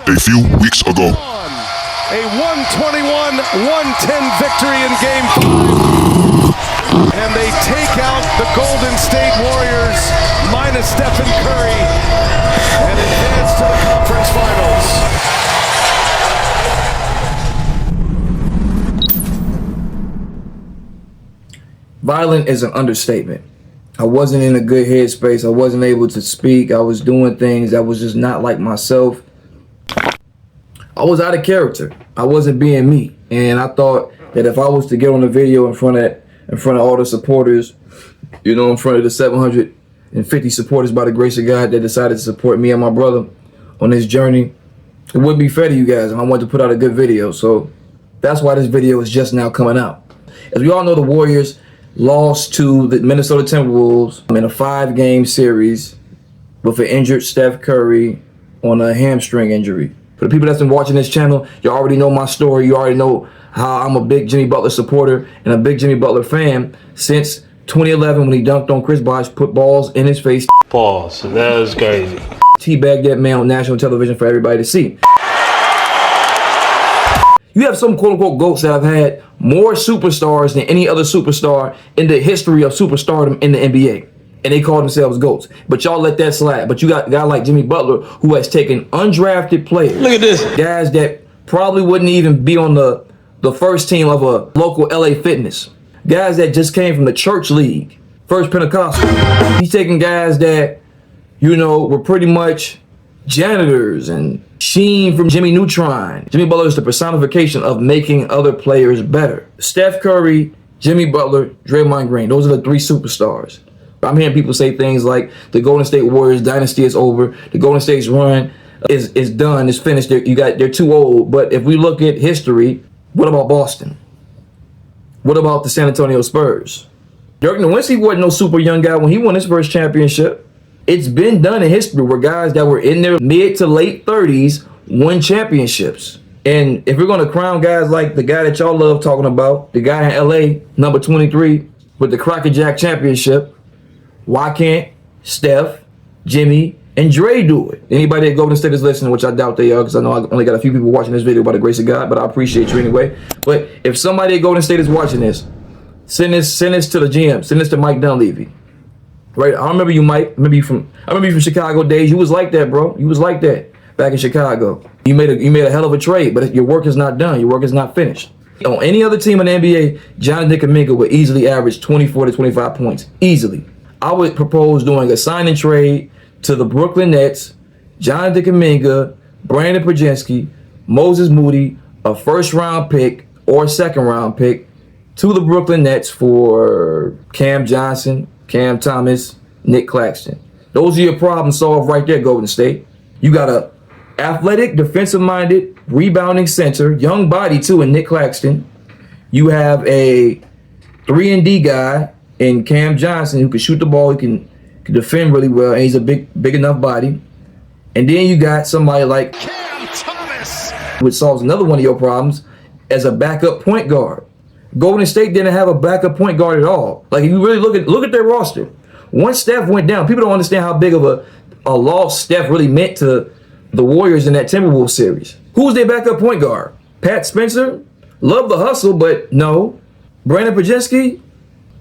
a few weeks ago. A 121-110 victory in Game 5. And they take out the Golden State Warriors minus Steph and Curry and advance to the conference finals. Violent is an understatement. I wasn't in a good headspace. I wasn't able to speak. I was doing things that was just not like myself. I was out of character. I wasn't being me. And I thought that if I was to get on the video in front of all the supporters, you know, in front of the 750 supporters by the grace of God that decided to support me and my brother on this journey, it wouldn't be fair to you guys, and I wanted to put out a good video. So that's why this video is just now coming out. As we all know, the Warriors lost to the Minnesota Timberwolves in a 5-game series with an injured Steph Curry on a hamstring injury. For the people that's been watching this channel, you already know my story. You already know how I'm a big Jimmy Butler supporter and a big Jimmy Butler fan since 2011 when he dunked on Chris Bosh, put balls in his face. Pause. That was crazy. Teabagged that man on national television for everybody to see. You have some quote-unquote GOATs that have had more superstars than any other superstar in the history of superstardom in the NBA. And they call themselves GOATs. But y'all let that slide. But you got a guy like Jimmy Butler who has taken undrafted players. Look at this. Guys that probably wouldn't even be on the first team of a local LA Fitness. Guys that just came from the church league. First Pentecostal. He's taking guys that, you know, were pretty much janitors and Sheen from Jimmy Neutron. Jimmy Butler is the personification of making other players better. Steph Curry, Jimmy Butler, Draymond Green. Those are the 3 superstars. I'm hearing people say things like the Golden State Warriors dynasty is over. The Golden State's run is done, is finished. They're too old. But if we look at history, what about Boston? What about the San Antonio Spurs? Dirk Nowitzki wasn't no super young guy when he won his first championship. It's been done in history where guys that were in their mid to late 30s won championships. And if we're going to crown guys like the guy that y'all love talking about, the guy in LA, number 23, with the Crackerjack championship, why can't Steph, Jimmy, and Dre do it? Anybody at Golden State is listening, which I doubt they are, because I know I only got a few people watching this video by the grace of God, but I appreciate you anyway. But if somebody at Golden State is watching this, send this to the GM, send this to Mike Dunleavy. Right? I remember you, Mike. I remember you from Chicago days. You was like that, bro. You was like that back in Chicago. You made a hell of a trade, but your work is not done. Your work is not finished. On any other team in the NBA, Jonathan Kuminga would easily average 24 to 25 points. Easily. I would propose doing a sign and trade to the Brooklyn Nets, Jonathan Kuminga, Brandon Podzinski, Moses Moody, a first-round pick or second-round pick to the Brooklyn Nets for Cam Johnson, Cam Thomas, Nick Claxton. Those are your problem solved right there, Golden State. You got a athletic, defensive-minded, rebounding center, young body too in Nick Claxton. You have a 3-and-D guy in Cam Johnson who can shoot the ball, he can defend really well, and he's a big enough body. And then you got somebody like Cam Thomas, which solves another one of your problems as a backup point guard. Golden State didn't have a backup point guard at all. Like, if you really look at their roster, once Steph went down, people don't understand how big of a loss Steph really meant to the Warriors in that Timberwolves series. Who was their backup point guard? Pat Spencer? Love the hustle, but no. Brandon Podzinski?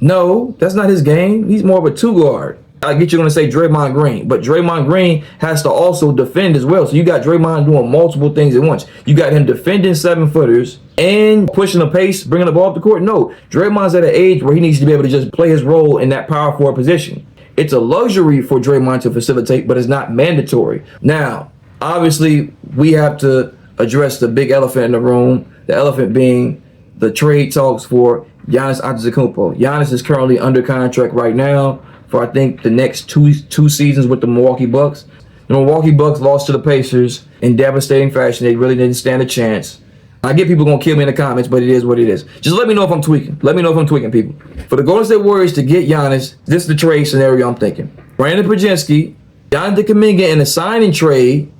No, that's not his game. He's more of a 2-guard. I get you going to say Draymond Green, but Draymond Green has to also defend as well. So you got Draymond doing multiple things at once. You got him defending 7-footers and pushing the pace, bringing the ball up the court. No, Draymond's at an age where he needs to be able to just play his role in that power forward position. It's a luxury for Draymond to facilitate, but it's not mandatory. Now, obviously, we have to address the big elephant in the room, the elephant being the trade talks for Giannis Antetokounmpo. Giannis is currently under contract right now for, I think, the next two seasons with the Milwaukee Bucks. The Milwaukee Bucks lost to the Pacers in devastating fashion. They really didn't stand a chance. I get people gonna kill me in the comments, but it is what it is. Just let me know if I'm tweaking. Let me know if I'm tweaking, people. For the Golden State Warriors to get Giannis, this is the trade scenario I'm thinking. Brandon Podzinski, Jonathan Kuminga in a signing trade,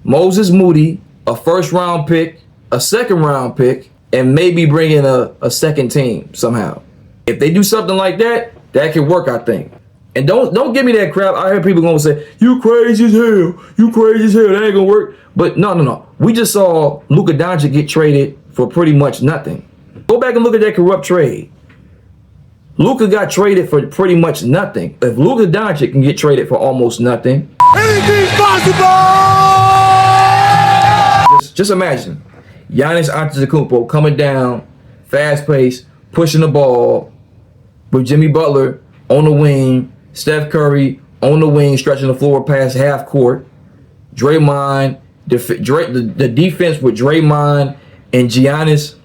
Moses Moody, a first-round pick, a second-round pick, and maybe bring in a second team somehow. If they do something like that, that could work, I think. And don't give me that crap. I hear people gonna say, you crazy as hell. You crazy as hell. That ain't gonna work. But no. We just saw Luka Doncic get traded for pretty much nothing. Go back and look at that corrupt trade. Luka got traded for pretty much nothing. If Luka Doncic can get traded for almost nothing, Anything's possible! just imagine Giannis Antetokounmpo coming down, fast pace, pushing the ball with Jimmy Butler on the wing, Steph Curry on the wing, stretching the floor past half court. Draymond, the defense with Draymond and Giannis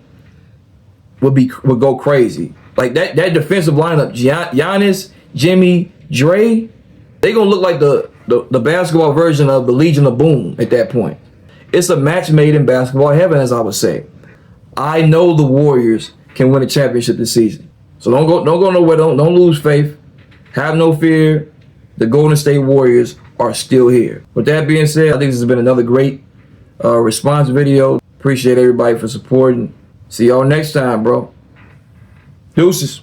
would go crazy. Like that defensive lineup, Giannis, Jimmy, Dre, they gonna look like the basketball version of the Legion of Boom at that point. It's a match made in basketball heaven, as I would say. I know the Warriors can win a championship this season. So don't go nowhere. Don't lose faith. Have no fear. The Golden State Warriors are still here. With that being said, I think this has been another great response video. Appreciate everybody for supporting. See y'all next time, bro. Deuces.